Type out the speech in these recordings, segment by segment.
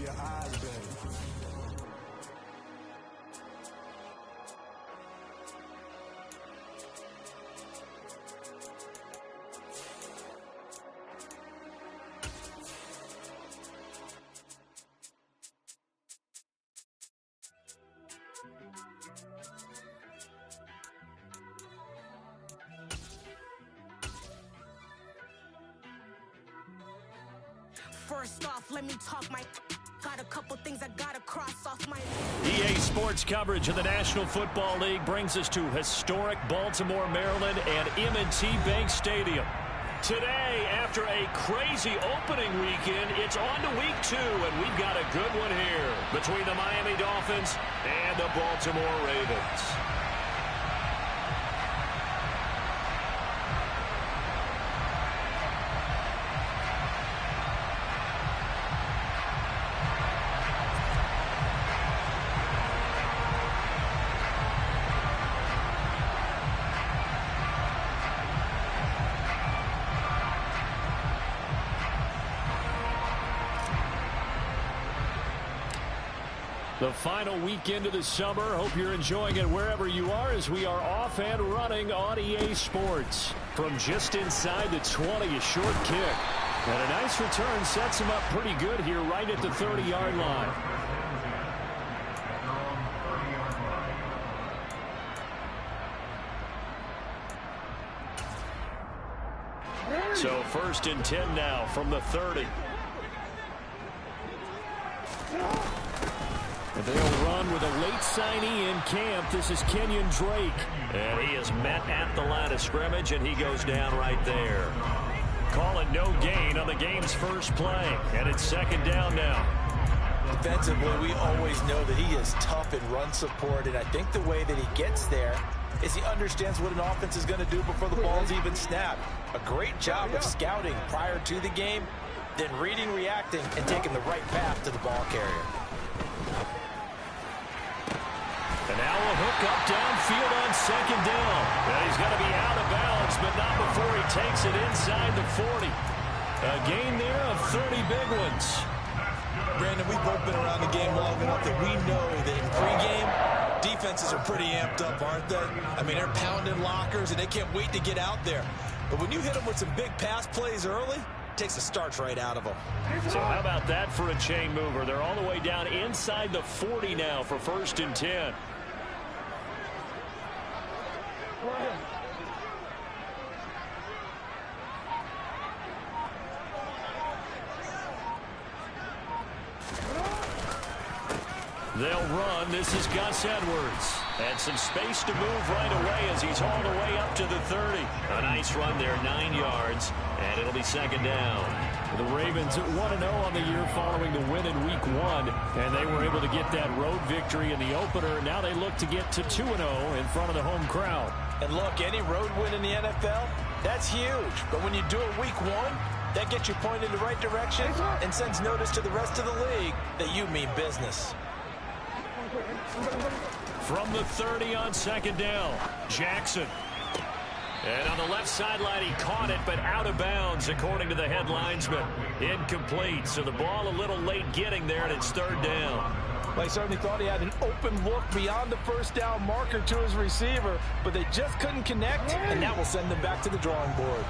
your eyes, baby. First off, let me talk my... Got a couple things I gotta cross off my... EA Sports coverage of the National Football League brings us to historic Baltimore, Maryland and M&T Bank Stadium. Today, after a crazy opening weekend, it's on to week 2, and we've got a good one here between the Miami Dolphins and the Baltimore Ravens. The final weekend of the summer. Hope you're enjoying it wherever you are as we are off and running on EA Sports. From just inside the 20, a short kick. And a nice return sets him up pretty good here right at the 30-yard line. So 1st and 10 now from the 30. They'll run with a late signee in camp. This is Kenyon Drake. And he is met at the line of scrimmage, and he goes down right there. Calling no gain on the game's first play. And it's 2nd down now. Defensively, we always know that he is tough in run support, and I think the way that he gets there is he understands what an offense is going to do before the ball's even snapped. A great job of scouting prior to the game, then reading, reacting, and taking the right path to the ball carrier. And now a hook up downfield on 2nd down. And he's going to be out of bounds, but not before he takes it inside the 40. A gain there of 30 big ones. Brandon, we've both been around the game long enough that we know that in pregame, defenses are pretty amped up, aren't they? I mean, they're pounding lockers, and they can't wait to get out there. But when you hit them with some big pass plays early, it takes the starch right out of them. So how about that for a chain mover? They're all the way down inside the 40 now for 1st and 10. They'll run. This is Gus Edwards. And some space to move right away as he's all the way up to the 30. A nice run there, 9 yards, and it'll be 2nd down. The Ravens 1-0 on the year following the win in Week 1, and they were able to get that road victory in the opener. Now they look to get to 2-0 in front of the home crowd. And look, any road win in the NFL, that's huge. But when you do it Week 1, that gets you pointed in the right direction and sends notice to the rest of the league that you mean business. From the 30 on 2nd down, Jackson. And on the left sideline, he caught it, but out of bounds, according to the head linesman. Incomplete, so the ball a little late getting there, and it's 3rd down. Well, he certainly thought he had an open look beyond the 1st down marker to his receiver, but they just couldn't connect, and that will send them back to the drawing board.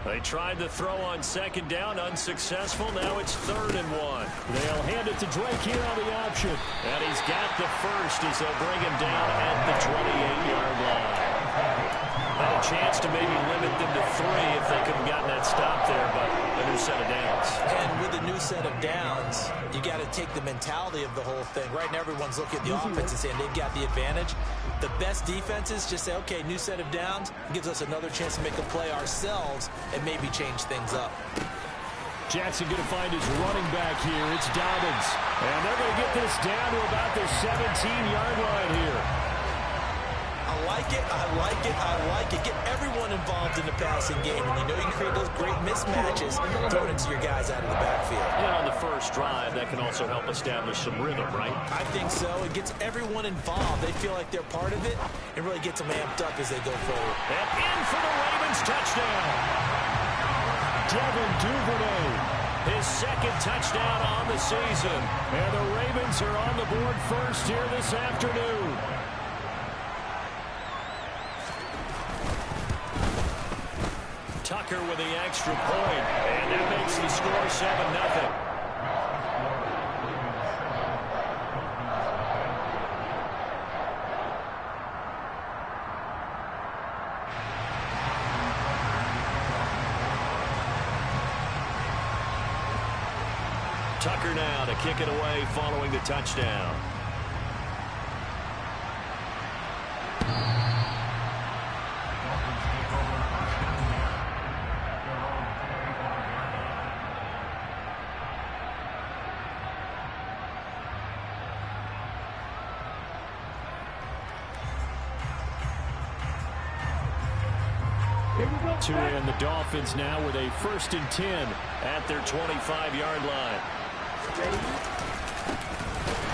They tried to throw on 2nd down, unsuccessful. Now it's 3rd and 1. They'll hand it to Drake here on the option. And he's got the first as they'll bring him down at the 28-yard line. Had a chance to maybe limit them to 3 if they could have gotten that stop there, but a new set of downs. And with a new set of downs, you got to take the mentality of the whole thing. Right now, everyone's looking at the offense and saying they've got the advantage. The best defenses just say, okay, new set of downs, gives us another chance to make a play ourselves and maybe change things up. Jackson going to find his running back here. It's Dobbins. And they're going to get this down to about the 17-yard line here. I like it, I like it, I like it. Get everyone involved in the passing game, and you know you can create those great mismatches, throw it into your guys out of the backfield. And on the first drive, that can also help establish some rhythm, right? I think so. It gets everyone involved. They feel like they're part of it, and really gets them amped up as they go forward. And in for the Ravens touchdown. Devin Duvernay his second touchdown on the season. And the Ravens are on the board first here this afternoon. Tucker with the extra point, and that makes the score 7-0. Tucker now to kick it away following the touchdown. And the Dolphins now with a 1st and 10 at their 25-yard line.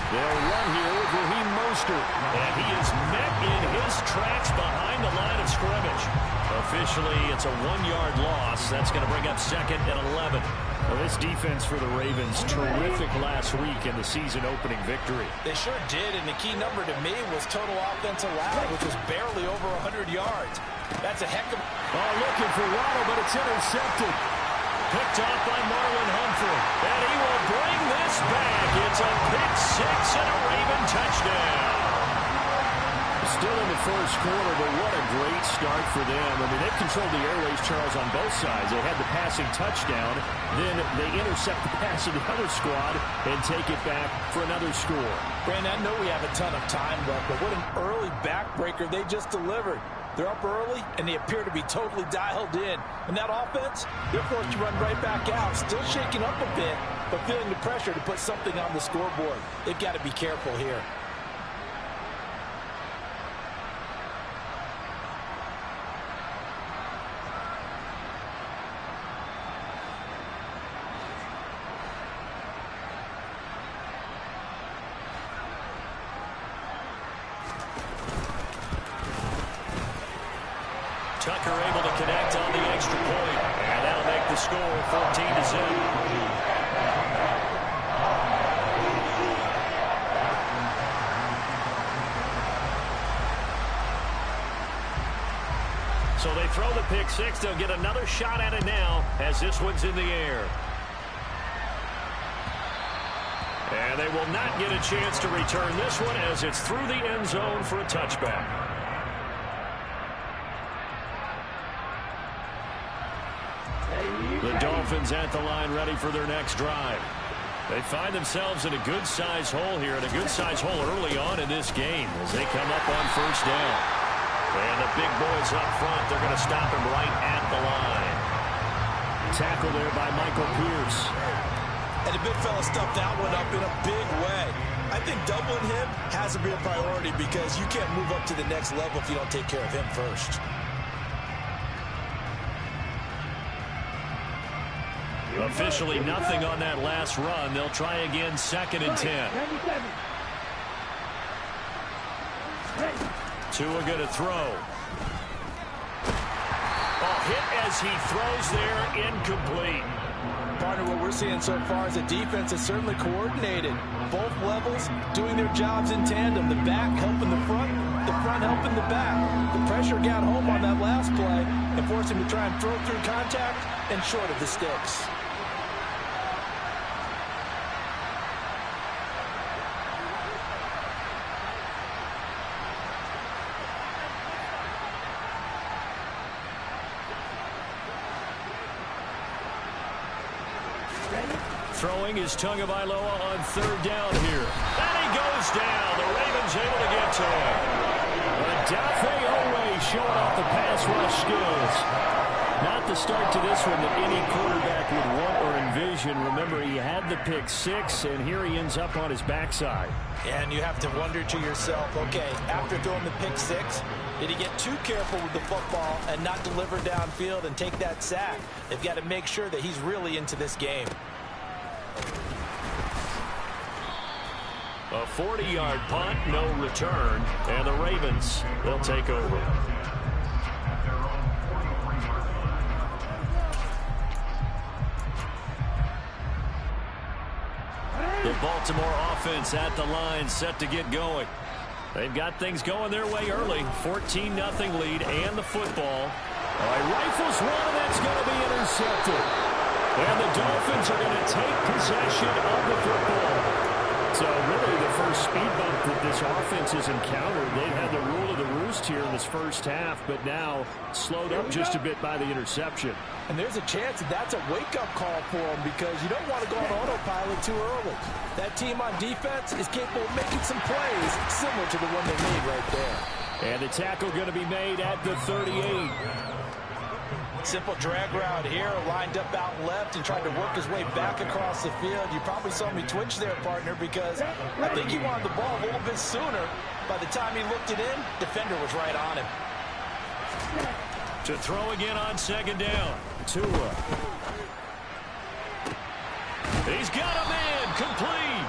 They'll run here with Raheem Mostert, and he is met in his tracks behind the line of scrimmage. Officially, it's a 1-yard loss. That's going to bring up 2nd and 11. Well, this defense for the Ravens, terrific last week in the season-opening victory. They sure did, and the key number to me was total offense allowed, which was barely over 100 yards. That's a heck of... Oh, looking for Waddle, but it's intercepted. Picked off by Marlon Humphrey. And he will bring this back. It's a pick six and a Raven touchdown. Still in the first quarter, but what a great start for them. I mean, they've controlled the airways, Charles, on both sides. They had the passing touchdown. Then they intercept the pass of the other squad and take it back for another score. Brandon, I know we have a ton of time left, but what an early backbreaker they just delivered. They're up early, and they appear to be totally dialed in. And that offense, they're forced to run right back out, still shaking up a bit, but feeling the pressure to put something on the scoreboard. They've got to be careful here. Tucker able to connect on the extra point, and that'll make the score 14-0. So they throw the pick six. They'll get another shot at it now as this one's in the air. And they will not get a chance to return this one as it's through the end zone for a touchback. The Dolphins at the line ready for their next drive. They find themselves in a good-sized hole here, and a good-sized hole early on in this game as they come up on first down. And the big boys up front, they're going to stop him right at the line. Tackle there by Michael Pierce. And the big fella stuffed that one up in a big way. I think doubling him has to be a priority because you can't move up to the next level if you don't take care of him first. Officially nothing on that last run. They'll try again, 2nd and 10. Tua going to throw. Oh, hit as he throws there, incomplete. Partner, what we're seeing so far is the defense is certainly coordinated. Both levels doing their jobs in tandem. The back helping the front helping the back. The pressure got home on that last play and forced him to try and throw through contact and short of the sticks. Throwing is Tagovailoa on 3rd down here. And he goes down. The Ravens able to get to him. Dafe Owe showing off the pass rush skills. Not the start to this one that any quarterback would want or envision. Remember, he had the pick six, and here he ends up on his backside. And you have to wonder to yourself, okay, after throwing the pick six, did he get too careful with the football and not deliver downfield and take that sack? They've got to make sure that he's really into this game. A 40-yard punt, no return, and the Ravens, they'll take over. The Baltimore offense at the line, set to get going. They've got things going their way early. 14-0 lead and the football. All right, rifles one, and that's going to be intercepted. And the Dolphins are going to take possession of the football. So really the first speed bump that this offense has encountered. They've had the rule of the roost here in this first half, but now slowed up just a bit by the interception. And there's a chance that that's a wake-up call for them because you don't want to go on autopilot too early. That team on defense is capable of making some plays similar to the one they made right there. And the tackle going to be made at the 38. Simple drag route here, lined up out left and tried to work his way back across the field. You probably saw me twitch there, partner, because I think he wanted the ball a little bit sooner. By the time he looked it in, defender was right on him. To throw again on second down. Tua. He's got a man complete.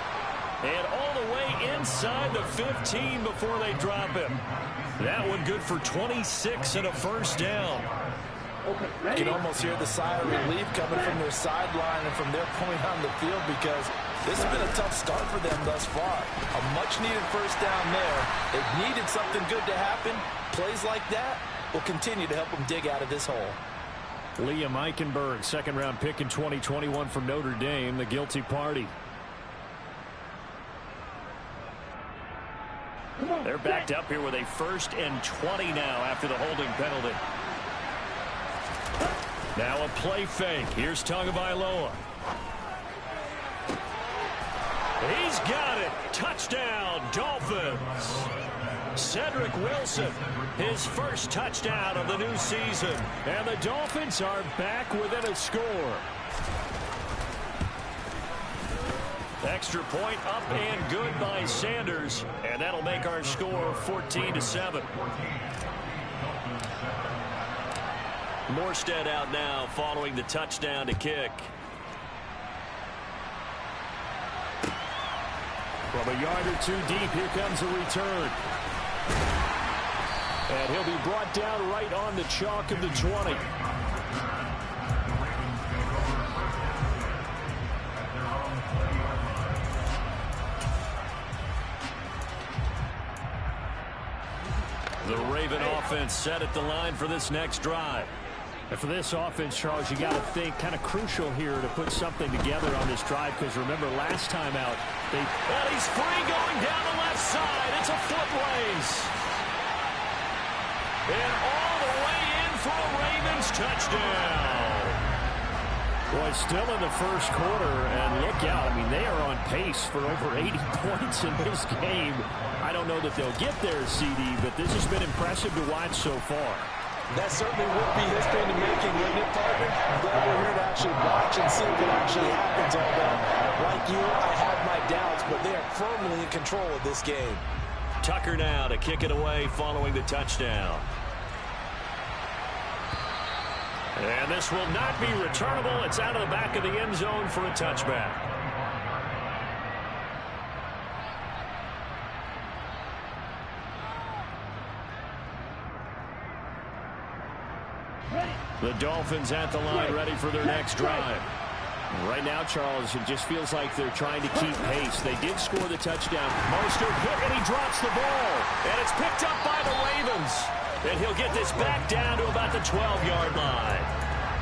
And all the way inside the 15 before they drop him. That one good for 26 and a first down. You can almost hear the sigh of relief coming from their sideline and from their point on the field because this has been a tough start for them thus far. A much-needed first down there. They've needed something good to happen. Plays like that will continue to help them dig out of this hole. Liam Eichenberg, second-round pick in 2021 from Notre Dame, the guilty party. They're backed up here with a 1st and 20 now after the holding penalty. Now a play fake. Here's Tagovailoa. He's got it. Touchdown, Dolphins. Cedric Wilson, his first touchdown of the new season. And the Dolphins are back within a score. Extra point up and good by Sanders. And that'll make our score 14-7. Morstead out now following the touchdown to kick. From a yard or two deep, here comes a return. And he'll be brought down right on the chalk of the 20. The Raven offense set at the line for this next drive. And for this offense, Charles, you got to think kind of crucial here to put something together on this drive because remember last time out, well, he's free going down the left side. It's a foot race. And all the way in for a Ravens touchdown. Boy, still in the first quarter, and look out. I mean, they are on pace for over 80 points in this game. I don't know that they'll get there, CD, but this has been impressive to watch so far. That certainly would be history in the making, wouldn't it, partner? I'm glad we're here to actually watch and see what actually happens, although, like you, I have my doubts, but they are firmly in control of this game. Tucker now to kick it away following the touchdown. And this will not be returnable. It's out of the back of the end zone for a touchback. The Dolphins at the line ready for their next drive. Right now, Charles, it just feels like they're trying to keep pace. They did score the touchdown. Mostert hit, and he drops the ball. And it's picked up by the Ravens. And he'll get this back down to about the 12-yard line.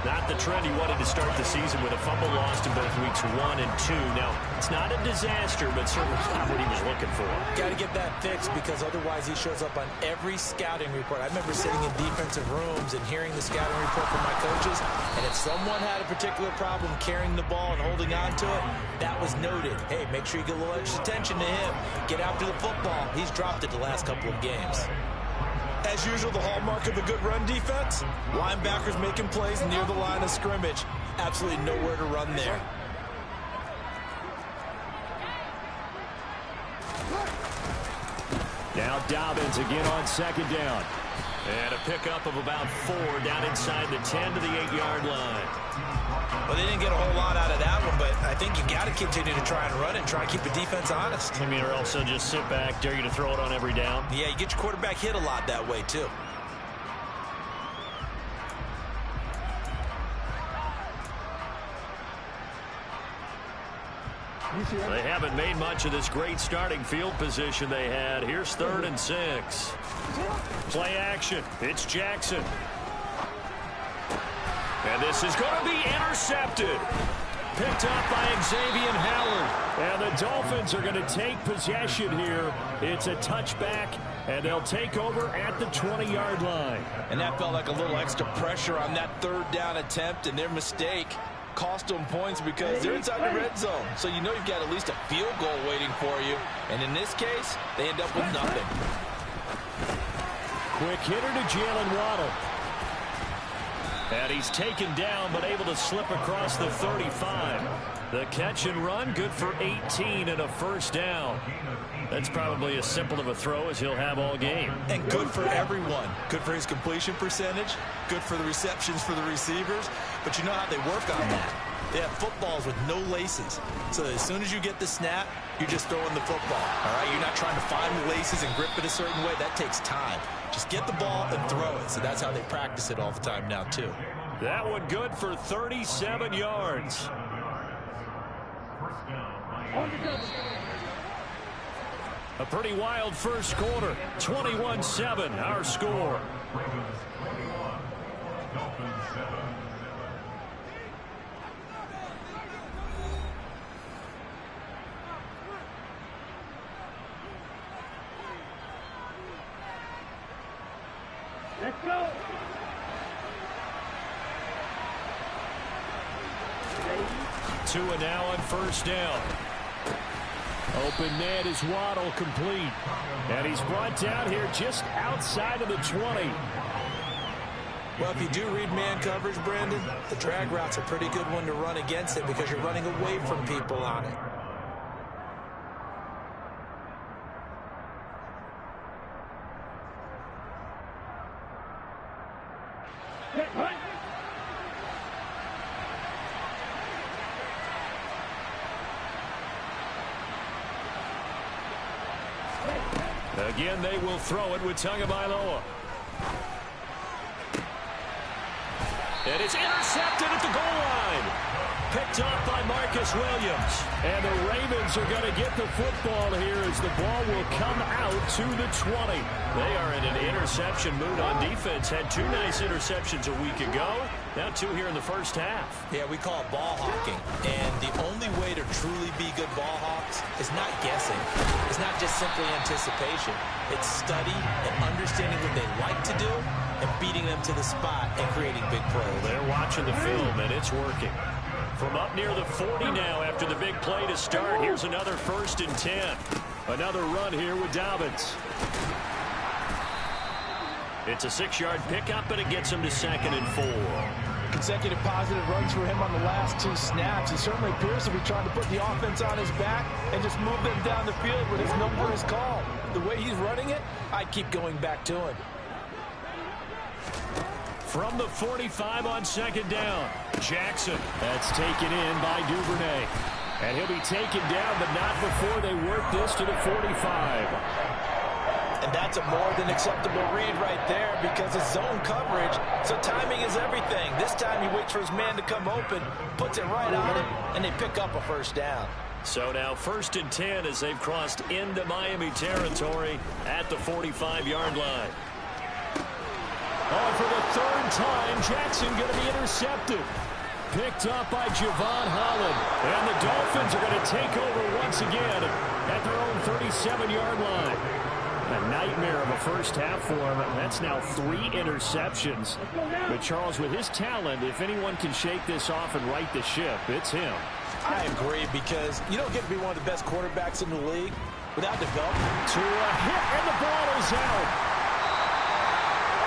Not the trend he wanted to start the season with a fumble lost in both weeks 1 and 2. Now, it's not a disaster, but certainly not what he was looking for. Got to get that fixed because otherwise he shows up on every scouting report. I remember sitting in defensive rooms and hearing the scouting report from my coaches, and if someone had a particular problem carrying the ball and holding on to it, that was noted. Hey, make sure you get a little extra attention to him. Get after the football. He's dropped it the last couple of games. As usual, the hallmark of a good run defense, linebackers making plays near the line of scrimmage. Absolutely nowhere to run there. Now Dobbins again on second down. And a pickup of about 4 down inside the 10 to the 8-yard line. Well, they didn't get a whole lot out of that one, but I think you got to continue to try and run and try and keep the defense honest. I mean, or else they'll just sit back, dare you to throw it on every down. Yeah, you get your quarterback hit a lot that way, too. They haven't made much of this great starting field position they had. Here's 3rd and 6. Play action. It's Jackson. And this is going to be intercepted. Picked up by Xavier Howard. And the Dolphins are going to take possession here. It's a touchback, and they'll take over at the 20-yard line. And that felt like a little extra pressure on that 3rd down attempt, and their mistake cost them points because they're inside the red zone. So you know you've got at least a field goal waiting for you. And in this case, they end up with nothing. Quick hitter to Jalen Waddle. And he's taken down, but able to slip across the 35. The catch and run, good for 18 and a 1st down. That's probably as simple of a throw as he'll have all game. And good for everyone. Good for his completion percentage. Good for the receptions for the receivers. But you know how they work on that. They have footballs with no laces. So as soon as you get the snap, you're just throwing the football. All right, you're not trying to find the laces and grip it a certain way. That takes time. Just get the ball and throw it. So that's how they practice it all the time now, too. That one good for 37 yards. A pretty wild first quarter. 21-7, our score. Let's go. Tua now on 1st down. Open man is Waddle, complete. And he's brought down here just outside of the 20. Well, if you do read man coverage, Brandon, the drag route's a pretty good one to run against it because you're running away from people on it. Again, they will throw it with Tagovailoa. And it's intercepted at the goal line. Picked up by Marcus Williams. And the Ravens are going to get the football here as the ball will come out to the 20. They are in an interception mood on defense. Had 2 nice interceptions a week ago. Now 2 here in the first half. Yeah, we call it ball hawking. And the only way to truly be good ball hawks is not guessing. It's not just simply anticipation. It's study and understanding what they like to do and beating them to the spot and creating big plays. They're watching the film, and it's working. From up near the 40 now after the big play to start. Here's another 1st and 10. Another run here with Dobbins. It's a 6-yard pickup, and it gets him to 2nd and 4. Consecutive positive runs for him on the last 2 snaps. He certainly appears to be trying to put the offense on his back and just move them down the field when his number is called. The way he's running it, I'd keep going back to him. From the 45 on 2nd down. Jackson. That's taken in by Duvernay. And he'll be taken down, but not before they work this to the 45. And that's a more than acceptable read right there because it's zone coverage, so timing is everything. This time he waits for his man to come open, puts it right on him, and they pick up a 1st down. So now 1st and 10 as they've crossed into Miami territory at the 45-yard line. Oh, for the 3rd time, Jackson going to be intercepted. Picked up by Javon Holland. And the Dolphins are going to take over once again at their own 37-yard line. A nightmare of a first half for him. That's now 3 interceptions. But Charles, with his talent, if anyone can shake this off and right the ship, it's him. I agree because you don't get to be one of the best quarterbacks in the league without development. To a hit, and the ball is out.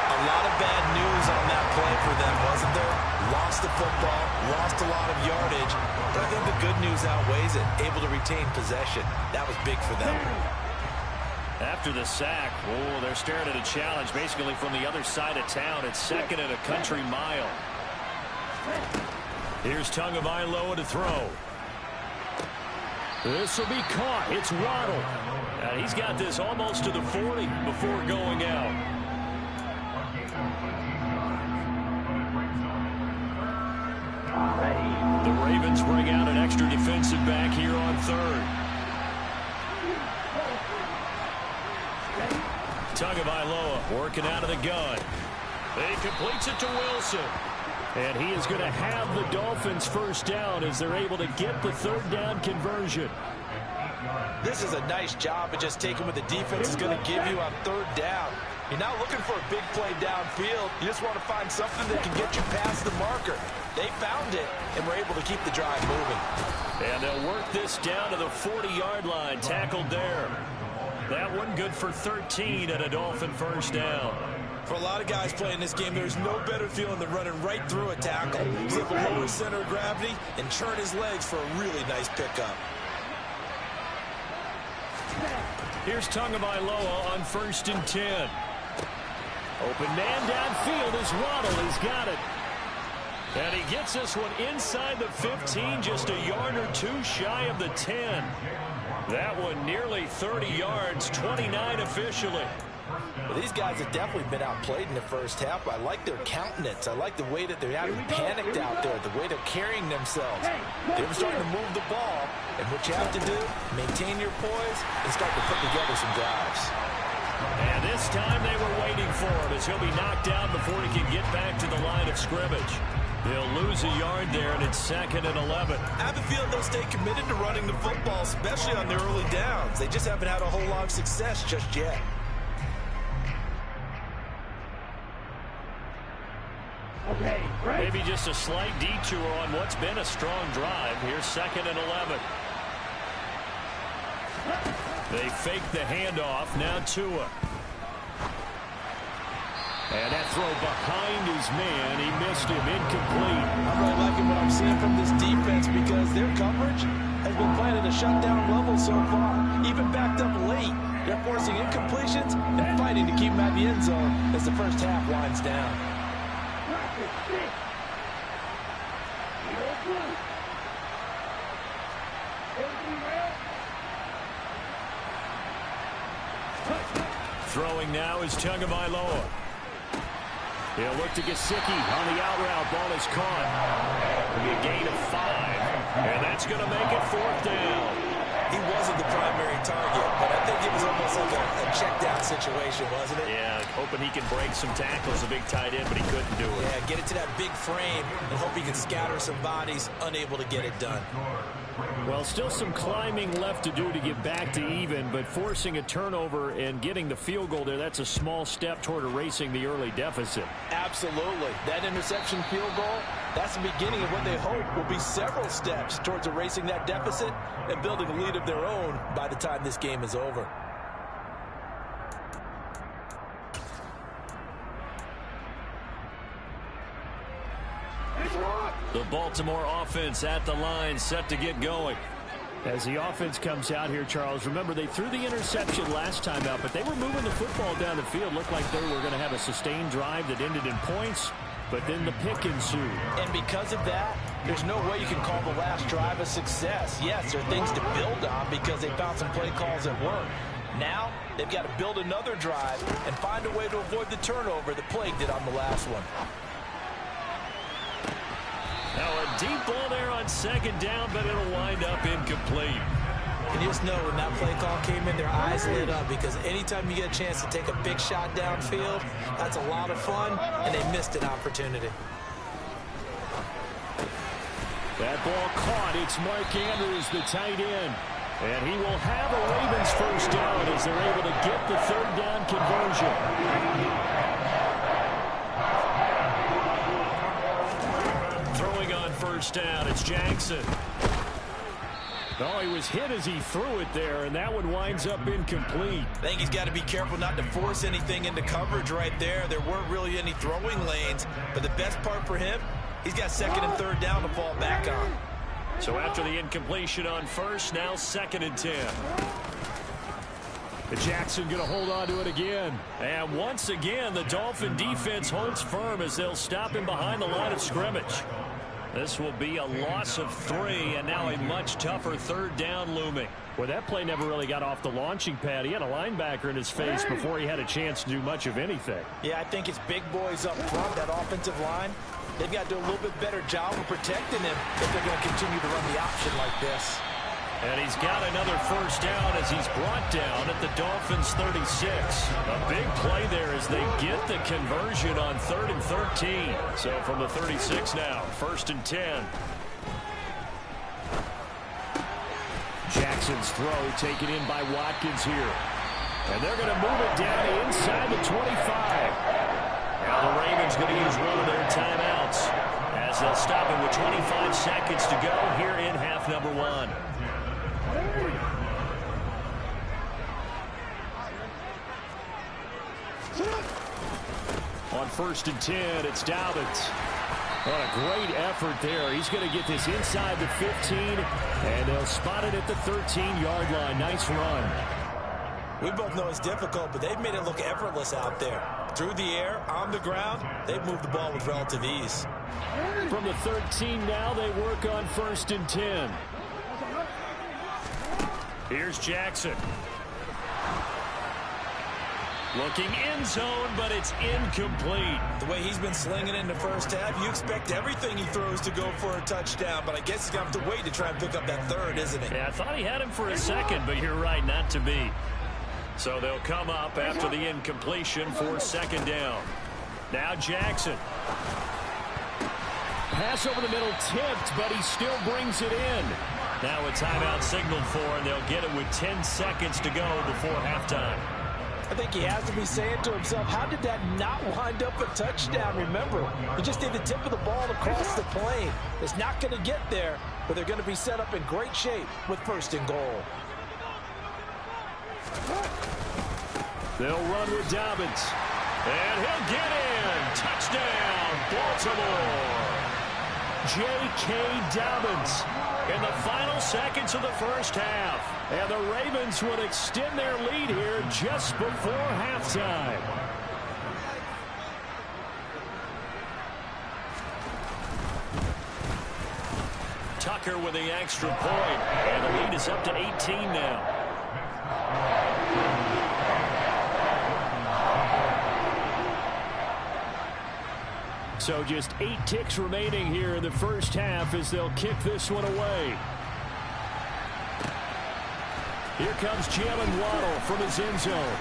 A lot of bad news on that play for them, wasn't there? Lost the football, lost a lot of yardage, but I think the good news outweighs it. Able to retain possession. That was big for them. After the sack, oh, they're staring at a challenge basically from the other side of town. It's 2nd and a country mile. Here's Tagovailoa to throw. This will be caught. It's Waddle. He's got this almost to the 40 before going out. The Ravens bring out an extra defensive back here on third. Tagovailoa working out of the gun. He completes it to Wilson. And he is going to have the Dolphins first down as they're able to get the third down conversion. This is a nice job of just taking what the defense is going to give you on third down. You're not looking for a big play downfield. You just want to find something that can get you past the marker. They found it and were able to keep the drive moving. And they'll work this down to the 40-yard line. Tackled there. That one good for 13 and a Dolphin first down. For a lot of guys playing this game, there's no better feeling than running right through a tackle. He's able to lower his center of gravity and churn his legs for a really nice pickup. Here's Tagovailoa on 1st and 10. Open man downfield is Waddle. He's got it. And he gets this one inside the 15, just a yard or two shy of the 10. That one nearly 30 yards, 29 officially. Well, these guys have definitely been outplayed in the first half. I like their countenance. I like the way that they're having panicked out there, the way they're carrying themselves. They're starting to move the ball, and what you have to do, maintain your poise and start to put together some drives. And this time they were waiting for him as he'll be knocked down before he can get back to the line of scrimmage. They'll lose a yard there, and it's 2nd and 11. I have a feeling they'll stay committed to running the football, especially on their early downs. They just haven't had a whole lot of success just yet. Maybe just a slight detour on what's been a strong drive. Here's 2nd and 11. They fake the handoff. Now Tua. And that throw behind his man. He missed him. Incomplete. I'm really liking what I'm seeing from this defense because their coverage has been playing at a shutdown level so far. Even backed up late. They're forcing incompletions and fighting to keep them at the end zone as the first half winds down. Throwing now is Tagovailoa. He'll look to Gesicki on the out route. Ball is caught. It'll be a gain of 5. And that's going to make it 4th down. He wasn't the primary target, but I think it was almost like a check down situation, wasn't it? Yeah, hoping he can break some tackles, a big tight end, but he couldn't do it. Yeah, get it to that big frame and hope he can scatter some bodies, unable to get it done. Well, still some climbing left to do to get back to even, but forcing a turnover and getting the field goal there, that's a small step toward erasing the early deficit. Absolutely. That interception field goal, that's the beginning of what they hope will be several steps towards erasing that deficit and building a lead of their own by the time this game is over. The Baltimore offense at the line, set to get going. As the offense comes out here, Charles, remember they threw the interception last time out, but they were moving the football down the field. Looked like they were going to have a sustained drive that ended in points, but then the pick ensued. And because of that, there's no way you can call the last drive a success. Yes, there are things to build on because they found some play calls that work. Now, they've got to build another drive and find a way to avoid the turnover that plagued it on the last one. Now a deep ball there on 2nd down, but it'll wind up incomplete. And you just know when that play call came in, their eyes lit up because anytime you get a chance to take a big shot downfield, that's a lot of fun, and they missed an opportunity. That ball caught. It's Mark Andrews, the tight end. And he will have a Ravens first down as they're able to get the 3rd down conversion. Throwing on 1st down, it's Jackson. Oh, he was hit as he threw it there, and that one winds up incomplete. I think he's got to be careful not to force anything into coverage right there. There weren't really any throwing lanes, but the best part for him, he's got 2nd and 3rd down to fall back on. So after the incompletion on 1st, now 2nd and 10. Jackson going to hold on to it again. And once again, the Dolphin defense holds firm as they'll stop him behind the line of scrimmage. This will be a loss of 3, and now a much tougher 3rd down looming. Well, that play never really got off the launching pad. He had a linebacker in his face before he had a chance to do much of anything. Yeah, I think it's big boys up front, that offensive line. they've got to do a little bit better job of protecting him if they're going to continue to run the option like this. And he's got another first down as he's brought down at the Dolphins' 36. A big play there as they get the conversion on 3rd and 13. So from the 36 now, 1st and 10. Jackson's throw taken in by Watkins here. And they're going to move it down inside the 25. Now the Ravens going to use one of their timeouts as they'll stop it with 25 seconds to go here in half number 1. On 1st and 10, it's Dobbins. What a great effort there. He's going to get this inside the 15, and they'll spot it at the 13-yard line. Nice run. We both know it's difficult, but they've made it look effortless out there. Through the air, on the ground, they've moved the ball with relative ease. From the 13 now, they work on 1st and 10. Here's Jackson. Looking end zone, but it's incomplete. The way he's been slinging in the first half, you expect everything he throws to go for a touchdown, but I guess he's going to have to wait to try and pick up that 3rd, isn't he? Yeah, I thought he had him for a second, but you're right, not to be. So they'll come up after the incompletion for 2nd down. Now Jackson. Pass over the middle tipped, but he still brings it in. Now a timeout signaled for, and they'll get it with 10 seconds to go before halftime. I think he has to be saying to himself, how did that not wind up a touchdown? Remember, he just did the tip of the ball across the plane. It's not going to get there, but they're going to be set up in great shape with 1st and goal. They'll run with Dobbins. And he'll get in. Touchdown, Baltimore. J.K. Dobbins In the final seconds of the first half. And the Ravens would extend their lead here just before halftime. Tucker with the extra point. And the lead is up to 18 now. So just 8 ticks remaining here in the first half as they'll kick this one away. Here comes Jalen Waddle from his end zone.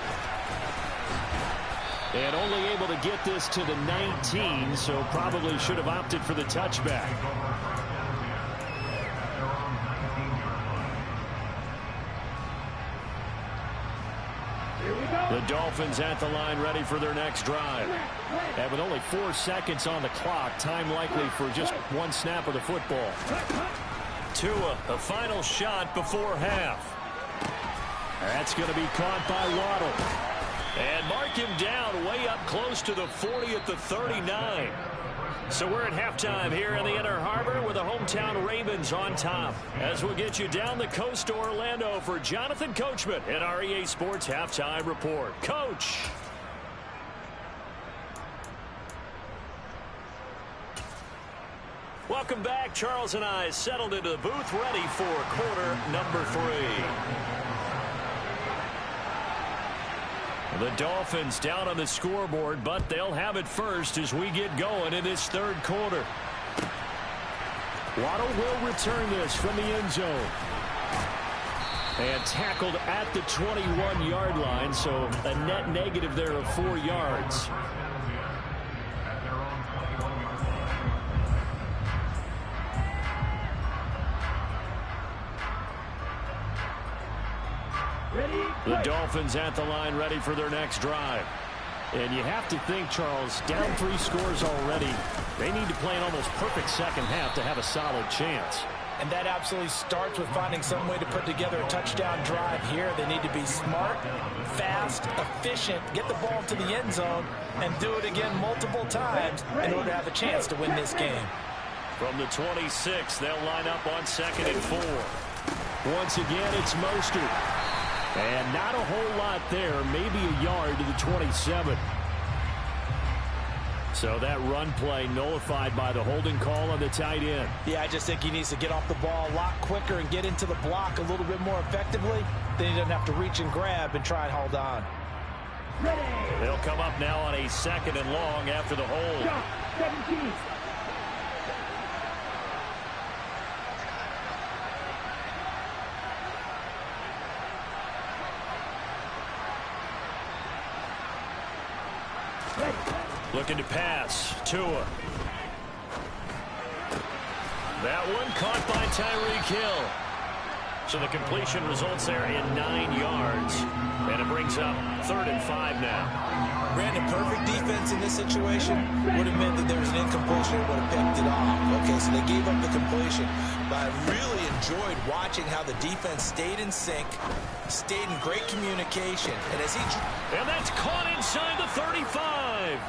And only able to get this to the 19, so probably should have opted for the touchback. The Dolphins at the line ready for their next drive. And with only 4 seconds on the clock, time likely for just 1 snap of the football. Tua, a final shot before half. That's going to be caught by Waddle. And mark him down way up close to the 40 at the 39. So we're at halftime here in the Inner Harbor with the hometown Ravens on top. As we'll get you down the coast to Orlando for Jonathan Coachman in our EA Sports Halftime Report. Coach. Welcome back. Charles and I settled into the booth ready for quarter number 3. The Dolphins down on the scoreboard, but they'll have it first as we get going in this 3rd quarter. Waddle will return this from the end zone. And tackled at the 21-yard line, so a net negative there of 4 yards. The Dolphins at the line ready for their next drive. And you have to think, Charles, down 3 scores already. They need to play an almost perfect second half to have a solid chance. And that absolutely starts with finding some way to put together a touchdown drive here. They need to be smart, fast, efficient, get the ball to the end zone, and do it again multiple times in order to have a chance to win this game. From the 26, they'll line up on 2nd and 4. Once again, it's Mostert. And not a whole lot there, maybe a yard to the 27. So that run play nullified by the holding call on the tight end. Yeah, I just think he needs to get off the ball a lot quicker and get into the block a little bit more effectively. Then he doesn't have to reach and grab and try and hold on. They'll come up now on a 2nd and long after the hold. Looking to pass. Tua. That one caught by Tyreek Hill. So the completion results there in 9 yards. And it brings up 3rd and 5 now. Brandon, perfect defense in this situation would have meant that there was an incompletion and would have picked it off. Okay, so they gave up the completion. But I really enjoyed watching how the defense stayed in sync, stayed in great communication. And that's caught inside the 35.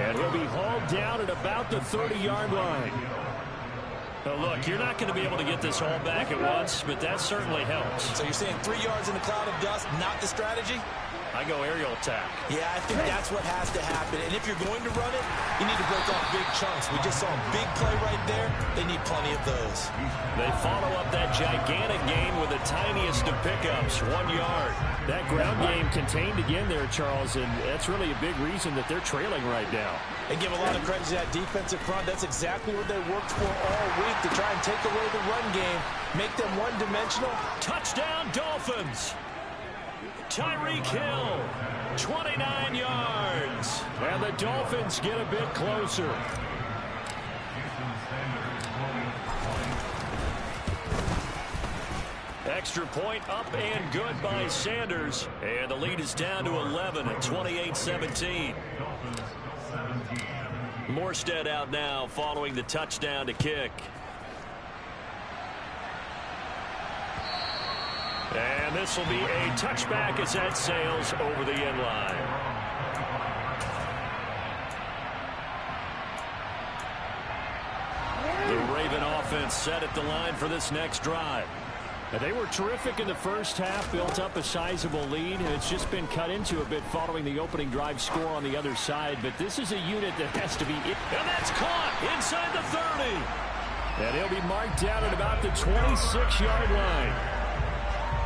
And he'll be hauled down at about the 30-yard line. Now look, you're not going to be able to get this all back at once, but that certainly helps. So you're saying 3 yards in a cloud of dust, not the strategy? I go aerial attack. Yeah, I think that's what has to happen. And if you're going to run it, you need to break off big chunks. We just saw a big play right there. They need plenty of those. They follow up that gigantic gain with the tiniest of pickups, 1 yard. That ground game contained again there, Charles, and that's really a big reason that they're trailing right now. They give a lot of credit to that defensive front. That's exactly what they worked for all week, to try and take away the run game, make them one-dimensional. Touchdown, Dolphins! Tyreek Hill, 29 yards. And the Dolphins get a bit closer. Extra point up and good by Sanders. And the lead is down to 11 at 28-17. Morstead out now following the touchdown to kick. And this will be a touchback as that sails over the end line. The Raven offense set at the line for this next drive. They were terrific in the first half, built up a sizable lead, and it's just been cut into a bit following the opening drive score on the other side. But this is a unit that has to be... And that's caught inside the 30. And he'll be marked down at about the 26-yard line.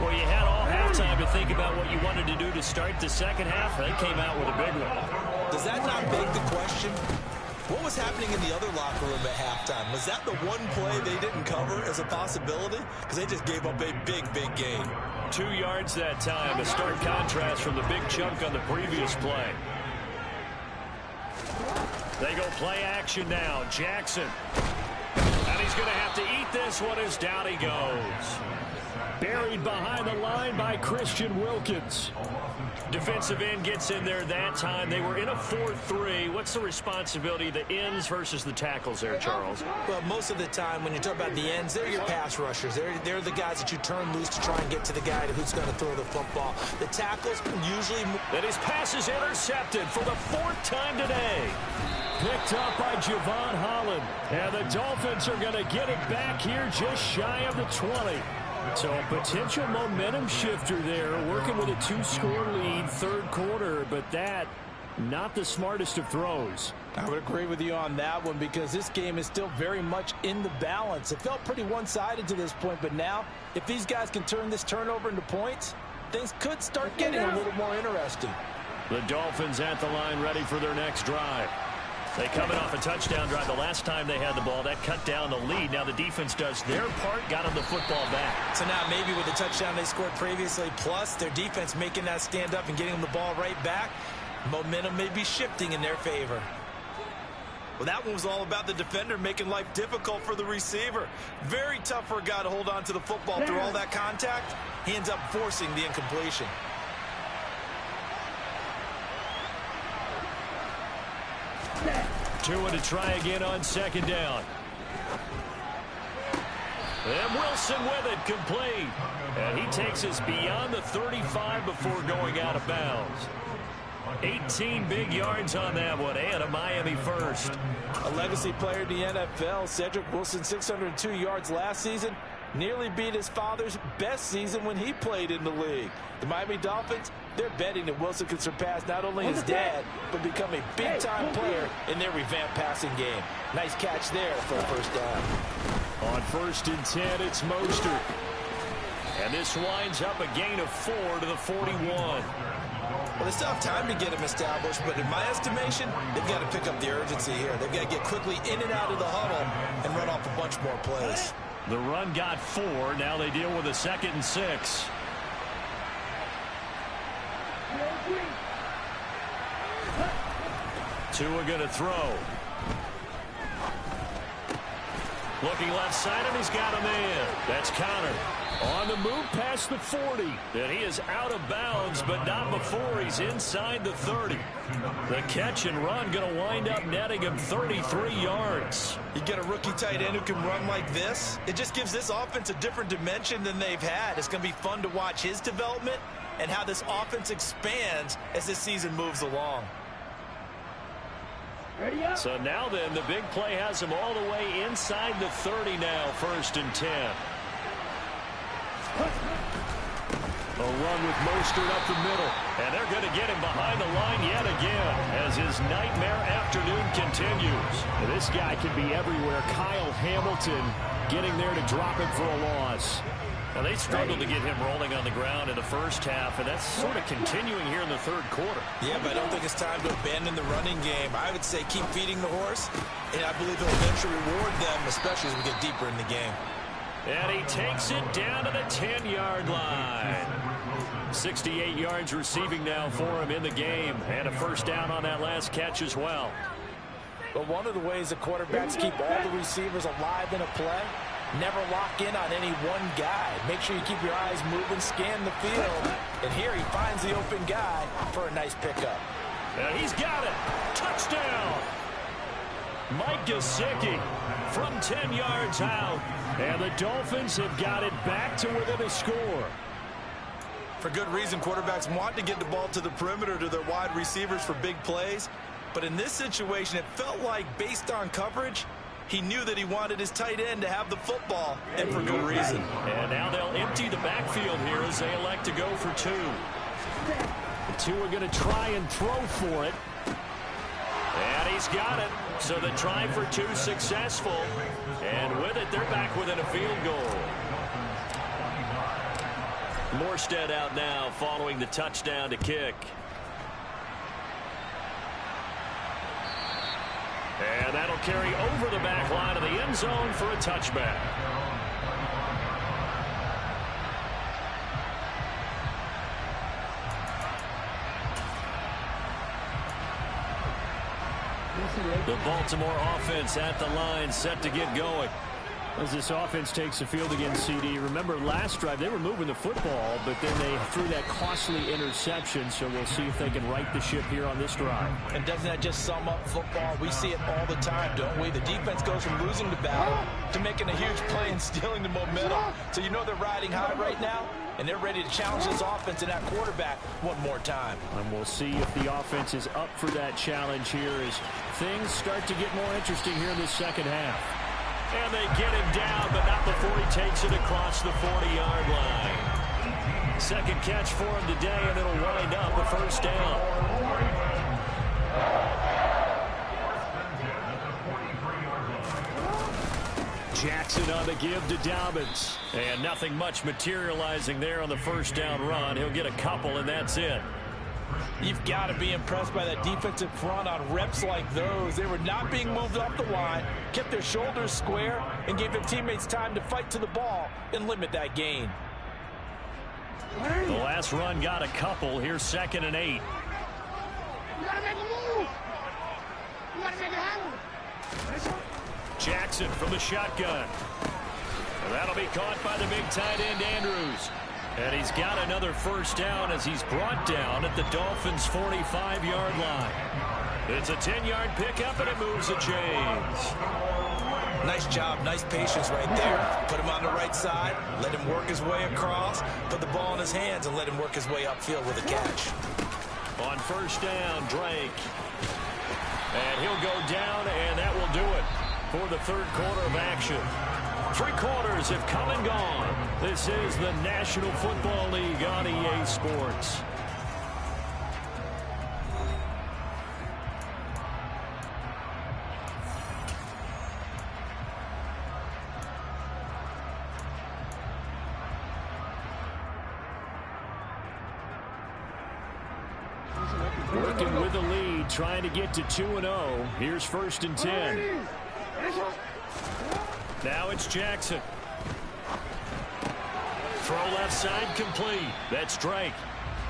Well, you had all halftime to think about what you wanted to do to start the second half. They came out with a big one. Does that not beg the question? What was happening in the other locker room at halftime? Was that the one play they didn't cover as a possibility? Because they just gave up a big, big gain. 2 yards that time, a stark contrast from the big chunk on the previous play. They go play action now. Jackson. And he's going to have to eat this one as down he goes. Buried behind the line by Christian Wilkins. Defensive end gets in there that time. They were in a 4-3. What's the responsibility of the ends versus the tackles there, Charles? Well, most of the time when you talk about the ends, they're your pass rushers. They're the guys that you turn loose to try and get to the guy who's going to throw the football. The tackles usually... And his pass is intercepted for the 4th time today. Picked up by Javon Holland. And the Dolphins are going to get it back here just shy of the 20. So a potential momentum shifter there, working with a 2-score lead, 3rd quarter, but that, not the smartest of throws. I would agree with you on that one because this game is still very much in the balance. It felt pretty one-sided to this point, but now, if these guys can turn this turnover into points, things could start getting a little more interesting. The Dolphins at the line ready for their next drive. They coming off a touchdown drive. The last time they had the ball, that cut down the lead. Now the defense does their part, got them the football back. So now maybe with the touchdown they scored previously, plus their defense making that stand up and getting them the ball right back, momentum may be shifting in their favor. Well, that one was all about the defender making life difficult for the receiver. Very tough for a guy to hold on to the football through all that contact. He ends up forcing the incompletion. Tua to try again on 2nd down. And Wilson with it, complete. And he takes us beyond the 35 before going out of bounds. 18 big yards on that one, and a Miami first. A legacy player in the NFL, Cedric Wilson, 602 yards last season. Nearly beat his father's best season when he played in the league. The Miami Dolphins, they're betting that Wilson can surpass not only his dad, but become a big-time player in their revamped passing game. Nice catch there for a 1st down. On 1st and 10, it's Mostert. And this winds up a gain of 4 to the 41. Well, they still have time to get him established, but in my estimation, they've got to pick up the urgency here. They've got to get quickly in and out of the huddle and run off a bunch more plays. The run got 4. Now they deal with a 2nd and 6. Tua going to throw. Looking left side, and he's got a man. That's Connor. On the move past the 40. And he is out of bounds, but not before he's inside the 30. The catch and run going to wind up netting him 33 yards. You get a rookie tight end who can run like this. It just gives this offense a different dimension than they've had. It's going to be fun to watch his development and how this offense expands as this season moves along. So now then, the big play has him all the way inside the 30 now, 1st and 10. A run with Mostert up the middle. And they're going to get him behind the line yet again as his nightmare afternoon continues. And this guy can be everywhere. Kyle Hamilton getting there to drop it for a loss. Now, they struggled to get him rolling on the ground in the first half, and that's sort of continuing here in the 3rd quarter. Yeah, but I don't think it's time to abandon the running game. I would say keep feeding the horse, and I believe he'll eventually reward them, especially as we get deeper in the game. And he takes it down to the 10-yard line. 68 yards receiving now for him in the game, and a first down on that last catch as well. But one of the ways the quarterbacks keep all the receivers alive in a play, never lock in on any one guy. Make sure you keep your eyes moving, scan the field. And here he finds the open guy for a nice pickup. And he's got it. Touchdown. Mike Gesicki from 10 yards out. And the Dolphins have got it back to within a score. For good reason, quarterbacks want to get the ball to the perimeter to their wide receivers for big plays. But in this situation, it felt like based on coverage, he knew that he wanted his tight end to have the football, and for good reason. And now they'll empty the backfield here as they elect to go for 2. The 2 are going to try and throw for it. And he's got it. So the try for 2 successful. And with it, they're back within a field goal. Morstead out now following the touchdown to kick. And that'll carry over the back line of the end zone for a touchback. The Baltimore offense at the line, set to get going. As this offense takes the field against CD, remember last drive they were moving the football, but then they threw that costly interception, so we'll see if they can right the ship here on this drive. And doesn't that just sum up football? We see it all the time, don't we? The defense goes from losing the battle to making a huge play and stealing the momentum. So you know they're riding high right now, and they're ready to challenge this offense and that quarterback one more time. And we'll see if the offense is up for that challenge here as things start to get more interesting here in the second half. And they get him down, but not before he takes it across the 40-yard line. Second catch for him today, and it'll wind up a first down. Jackson on the give to Dobbins. And nothing much materializing there on the first down run. He'll get a couple, and that's it. You've got to be impressed by that defensive front on reps like those. They were not being moved off the line, kept their shoulders square, and gave their teammates time to fight to the ball and limit that gain. The last run got a couple. Here's 2nd and 8. You gotta make a move. You gotta make it happen. Jackson from the shotgun. That'll be caught by the big tight end, Andrews. And he's got another first down as he's brought down at the Dolphins' 45-yard line. It's a 10-yard pickup, and it moves the chains. Nice job, nice patience right there. Put him on the right side, let him work his way across, put the ball in his hands, and let him work his way upfield with a catch. On first down, Drake. And he'll go down, and that will do it for the 3rd quarter of action. 3 quarters have come and gone. This is the National Football League on EA Sports. Working with the lead, trying to get to 2-0. Here's 1st and 10. Now it's Jackson. Throw left side complete. That's Drake.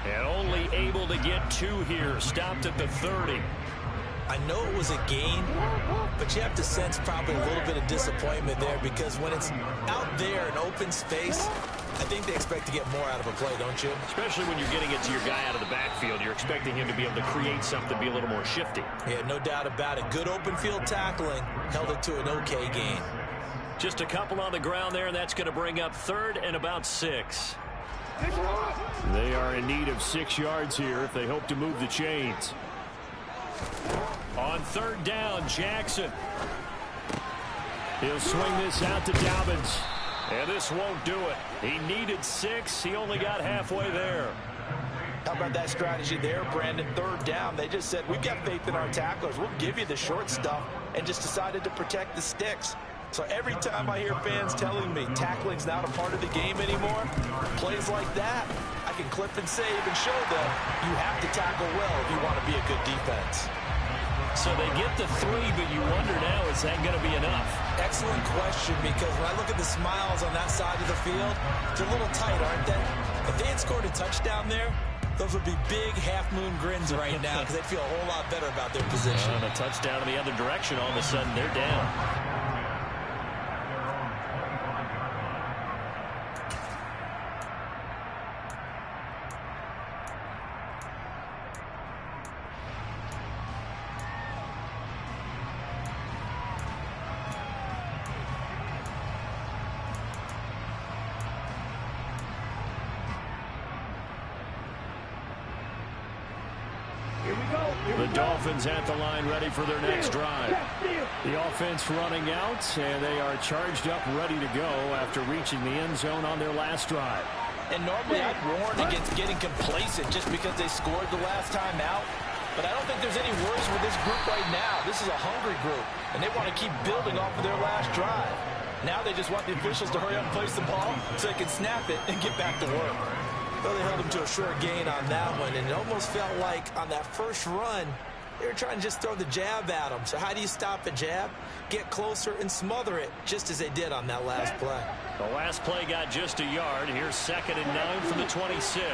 And only able to get 2 here. Stopped at the 30. I know it was a gain, but you have to sense probably a little bit of disappointment there because when it's out there in open space, I think they expect to get more out of a play, don't you? Especially when you're getting it to your guy out of the backfield. You're expecting him to be able to create something, be a little more shifty. Yeah, no doubt about it. Good open field tackling held it to an okay gain. Just a couple on the ground there, and that's going to bring up 3rd and about 6. They are in need of 6 yards here if they hope to move the chains. On 3rd down, Jackson. He'll swing this out to Dobbins. And this won't do it. He needed 6. He only got halfway there. How about that strategy there, Brandon? 3rd down. They just said, we've got faith in our tacklers. We'll give you the short stuff, and just decided to protect the sticks. So every time I hear fans telling me tackling's not a part of the game anymore, plays like that, I can clip and save and show them you have to tackle well if you want to be a good defense. So they get the 3, but you wonder now, is that going to be enough? Excellent question, because when I look at the smiles on that side of the field, they're a little tight, aren't they? If they had scored a touchdown there, those would be big half-moon grins right now because they'd feel a whole lot better about their position. And a touchdown in the other direction, all of a sudden they're down. The Dolphins at the line ready for their next drive. The offense running out, and they are charged up ready to go after reaching the end zone on their last drive. And normally I'd warn against getting complacent just because they scored the last time out. But I don't think there's any worries with this group right now. This is a hungry group, and they want to keep building off of their last drive. Now they just want the officials to hurry up and place the ball so they can snap it and get back to work. Well, they held him to a short gain on that one, and it almost felt like on that first run, they were trying to just throw the jab at him. So how do you stop a jab? Get closer and smother it, just as they did on that last play. The last play got just a yard. Here's 2nd and 9 from the 26.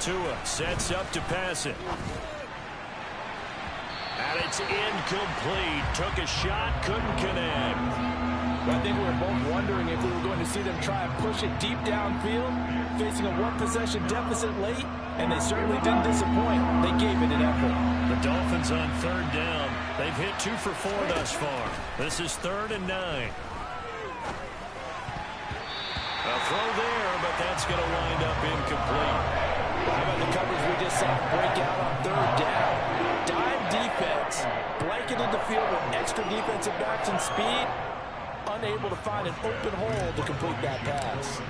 Tua sets up to pass it. And it's incomplete. Took a shot, couldn't connect. I think we were both wondering if we were going to see them try and push it deep downfield, facing a 1-possession deficit late, and they certainly didn't disappoint. They gave it an effort. The Dolphins on 3rd down. They've hit 2 for 4 thus far. This is 3rd and 9. A throw there, but that's going to wind up incomplete. How about the coverage we just saw break out on 3rd down? Dime defense, blanketed the field with extra defensive backs and speed, unable to find an open hole to complete that pass.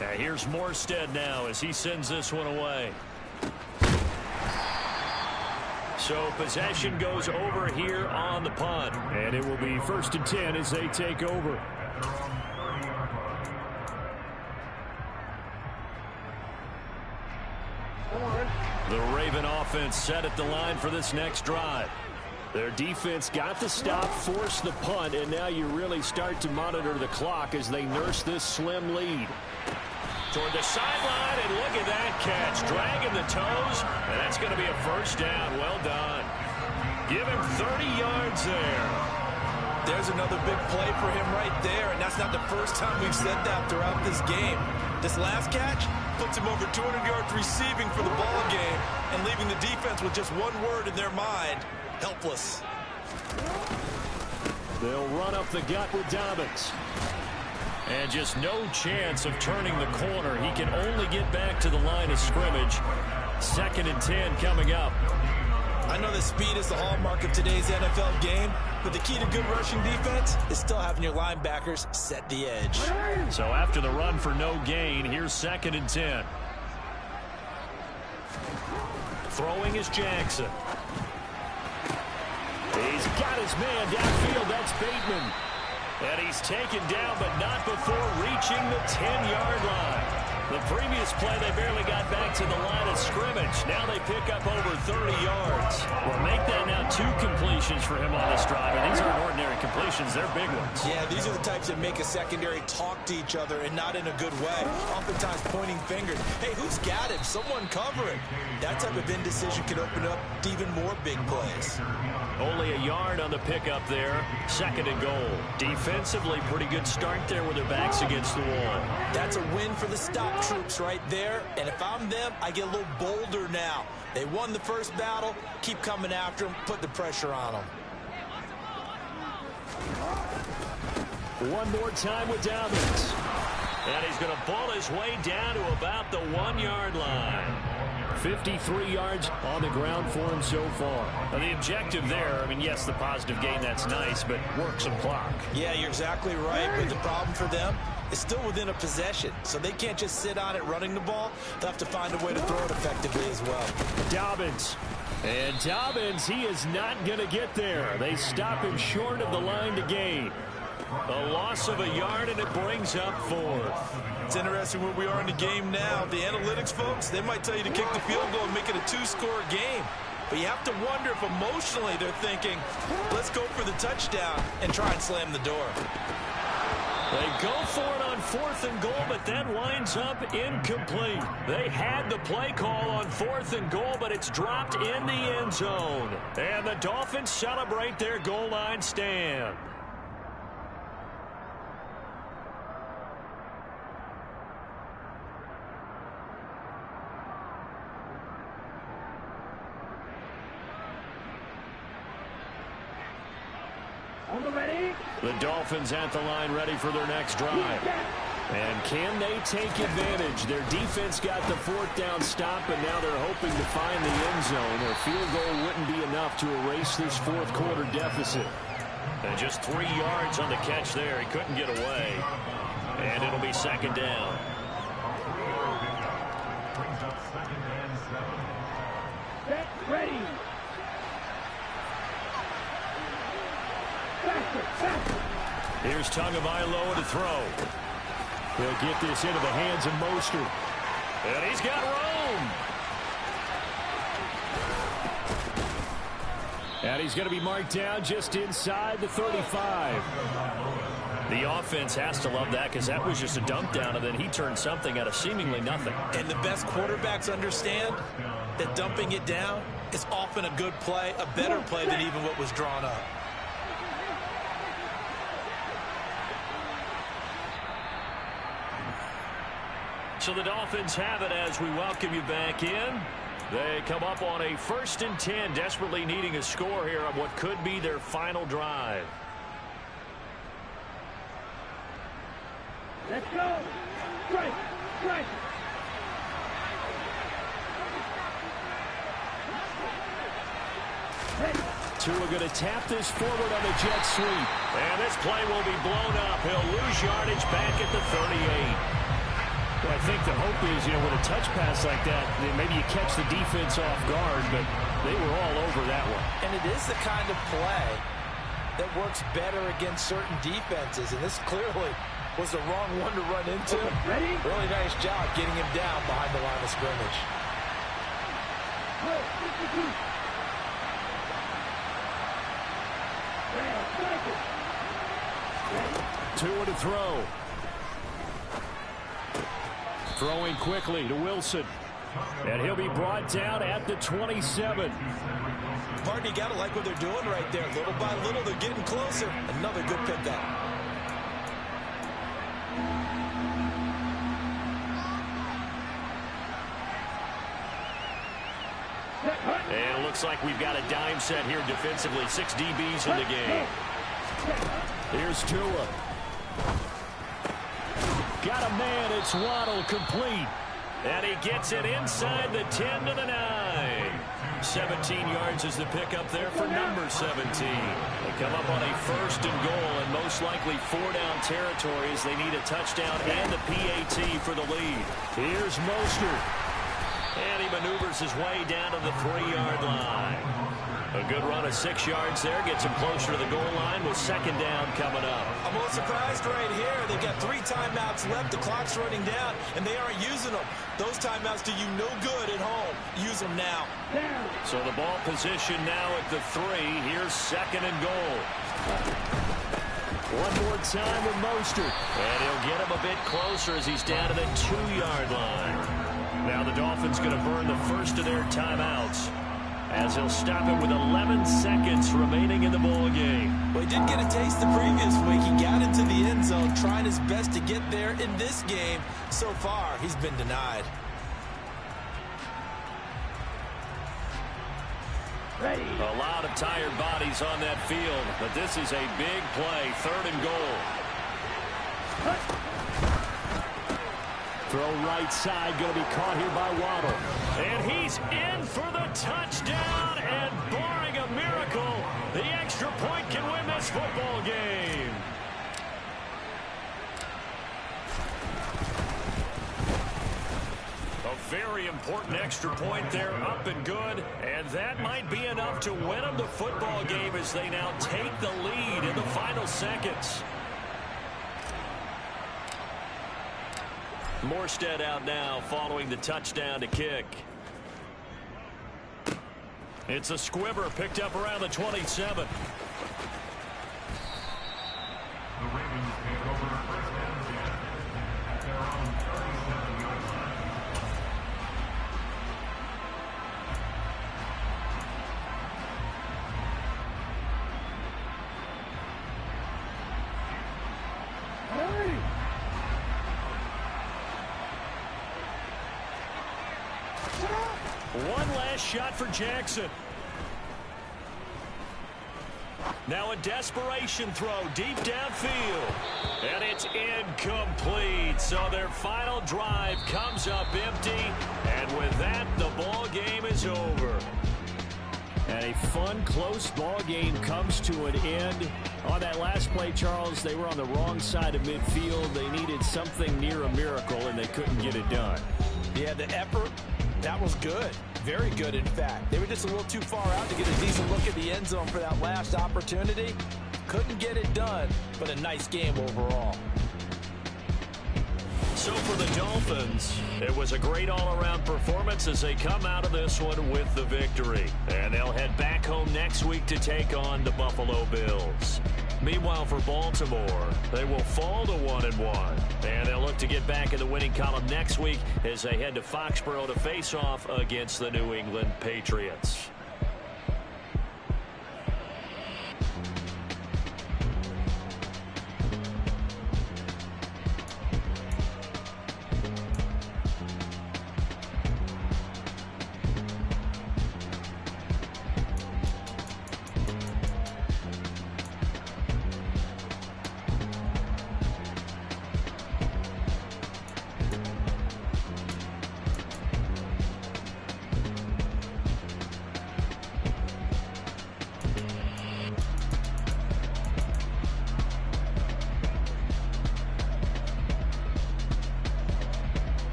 Yeah, here's Morstead now as he sends this one away. So possession goes over here on the punt. And it will be 1st and 10 as they take over. The Raven offense set at the line for this next drive. Their defense got the stop, forced the punt, and now you really start to monitor the clock as they nurse this slim lead. Toward the sideline, and look at that catch. Dragging the toes, and that's going to be a 1st down. Well done. Give him 30 yards there. There's another big play for him right there, and that's not the first time we've said that throughout this game. This last catch puts him over 200 yards receiving for the ball game and leaving the defense with just one word in their mind: helpless. They'll run up the gut with Dobbins. And just no chance of turning the corner. He can only get back to the line of scrimmage. 2nd and 10 coming up. I know that speed is the hallmark of today's NFL game, but the key to good rushing defense is still having your linebackers set the edge. So after the run for no gain, here's 2nd and 10. Throwing is Jackson. He's got his man downfield. That's Bateman. And he's taken down, but not before reaching the 10-yard line. The previous play, they barely got back to the line of scrimmage. Now they pick up over 30 yards. Well, make that now 2 completions for him on this drive. And these aren't ordinary completions. They're big ones. Yeah, these are the types that make a secondary talk to each other and not in a good way. Oftentimes pointing fingers. Hey, who's got him? Someone cover it. That type of indecision can open up to even more big plays. Only a yard on the pickup there. 2nd and goal. Defensively, pretty good start there with their backs against the wall. That's a win for the stop troops right there. And if I'm them, I get a little bolder now. They won the first battle. Keep coming after them. Put the pressure on them. One more time with Dobbins. And he's going to ball his way down to about the 1-yard line. 53 yards on the ground for him so far. Now, the objective there, I mean, yes, the positive gain, that's nice, but work some clock. Yeah, you're exactly right. But the problem for them is still within a possession. So they can't just sit on it running the ball. They'll have to find a way to throw it effectively as well. Dobbins. And Dobbins, he is not going to get there. They stop him short of the line to gain. A loss of a yard, and it brings up 4th. It's interesting where we are in the game now. The analytics folks, they might tell you to kick the field goal and make it a 2-score game. But you have to wonder if emotionally they're thinking, let's go for the touchdown and try and slam the door. They go for it on 4th and goal, but that winds up incomplete. They had the play call on 4th and goal, but it's dropped in the end zone. And the Dolphins celebrate their goal line stand. The Dolphins at the line ready for their next drive. And can they take advantage? Their defense got the 4th down stop, but now they're hoping to find the end zone. Their field goal wouldn't be enough to erase this 4th quarter deficit. And just 3 yards on the catch there. He couldn't get away. And it'll be 2nd down. Get ready. Here's Tagovailoa to throw. He'll get this into the hands of Mostert. And he's got room. And he's going to be marked down just inside the 35. The offense has to love that because that was just a dump down, and then he turned something out of seemingly nothing. And the best quarterbacks understand that dumping it down is often a good play, a better play than even what was drawn up. So the Dolphins have it as we welcome you back in. They come up on a 1st and 10, desperately needing a score here on what could be their final drive. Let's go. Strike. Strike. Tua going to tap this forward on the jet sweep. And this play will be blown up. He'll lose yardage back at the 38. Well, I think the hope is, with a touch pass like that, maybe you catch the defense off guard, but they were all over that one. And it is the kind of play that works better against certain defenses, and this clearly was the wrong one to run into. Ready? Really nice job getting him down behind the line of scrimmage. Tua to throw. Throwing quickly to Wilson. And he'll be brought down at the 27. Martin, you got to like what they're doing right there. Little by little, they're getting closer. Another good pickup. And it looks like we've got a dime set here defensively. 6 DBs in the game. Here's Tua. Got a man. It's Waddle, complete. And he gets it inside the 10 to the 9. 17 yards is the pickup there for number 17. They come up on a 1st and goal, and most likely 4-down territory as they need a touchdown and a PAT for the lead. Here's Mostert. And he maneuvers his way down to the 3-yard line. A good run of 6 yards there. Gets him closer to the goal line with second down coming up. I'm a little surprised right here. They've got 3 timeouts left. The clock's running down, and they aren't using them. Those timeouts do you no good at home. Use them now. So the ball position now at the 3. Here's second and goal. One more time with Mostert. And he'll get him a bit closer as he's down to the 2-yard line. Now the Dolphins going to burn the first of their timeouts, as he'll stop it with 11 seconds remaining in the ball game. Well, he did get a taste the previous week. He got into the end zone, trying his best to get there in this game. So far, he's been denied. Ready. A lot of tired bodies on that field, but this is a big play, 3rd and goal. Throw right side, going to be caught here by Waddle. And he's in for the touchdown, and barring a miracle, the extra point can win this football game. A very important extra point there, up and good, and that might be enough to win them the football game as they now take the lead in the final seconds. Morstead out now following the touchdown to kick. It's a squibber picked up around the 27. The Ravens take over first down again at their own 37-yard line. One last shot for Jackson. Now a desperation throw deep downfield. And it's incomplete. So their final drive comes up empty. And with that, the ball game is over. And a fun, close ball game comes to an end. On that last play, Charles, they were on the wrong side of midfield. They needed something near a miracle, and they couldn't get it done. Yeah, the effort, that was good. Very good, in fact. They were just a little too far out to get a decent look at the end zone for that last opportunity. Couldn't get it done, but a nice game overall. So for the Dolphins, it was a great all-around performance as they come out of this one with the victory. And they'll head back home next week to take on the Buffalo Bills. Meanwhile, for Baltimore, they will fall to 1-1. And they'll look to get back in the winning column next week as they head to Foxborough to face off against the New England Patriots.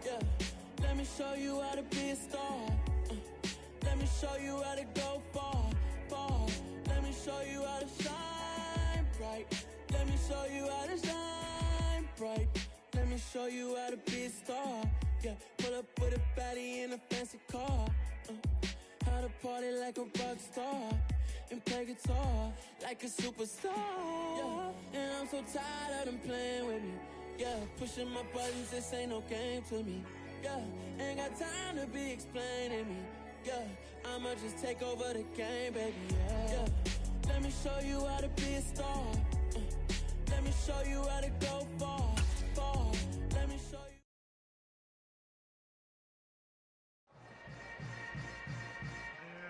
Yeah, let me show you how to be a star. Let me show you how to go far, far. Let me show you how to shine bright. Let me show you how to shine bright. Let me show you how to be a star. Yeah, pull up with a baddie in a fancy car. How to party like a rock star and play guitar like a superstar. Yeah, and I'm so tired of them playing with me. Yeah, pushing my buttons, this ain't no game to me. Yeah, ain't got time to be explaining me. Yeah, I'ma just take over the game, baby. Yeah, let me show you how to be a star. Let me show you how to go far, far. Let me show you.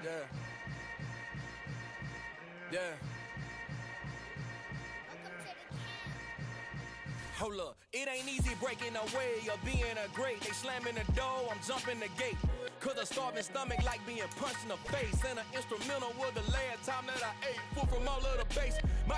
Yeah. Yeah. Hold up, it ain't easy breaking away or being a great. They slamming the door, I'm jumping the gate. Cause a starving stomach like being punched in the face. And an instrumental was the last time that I ate. Food from all of the bass.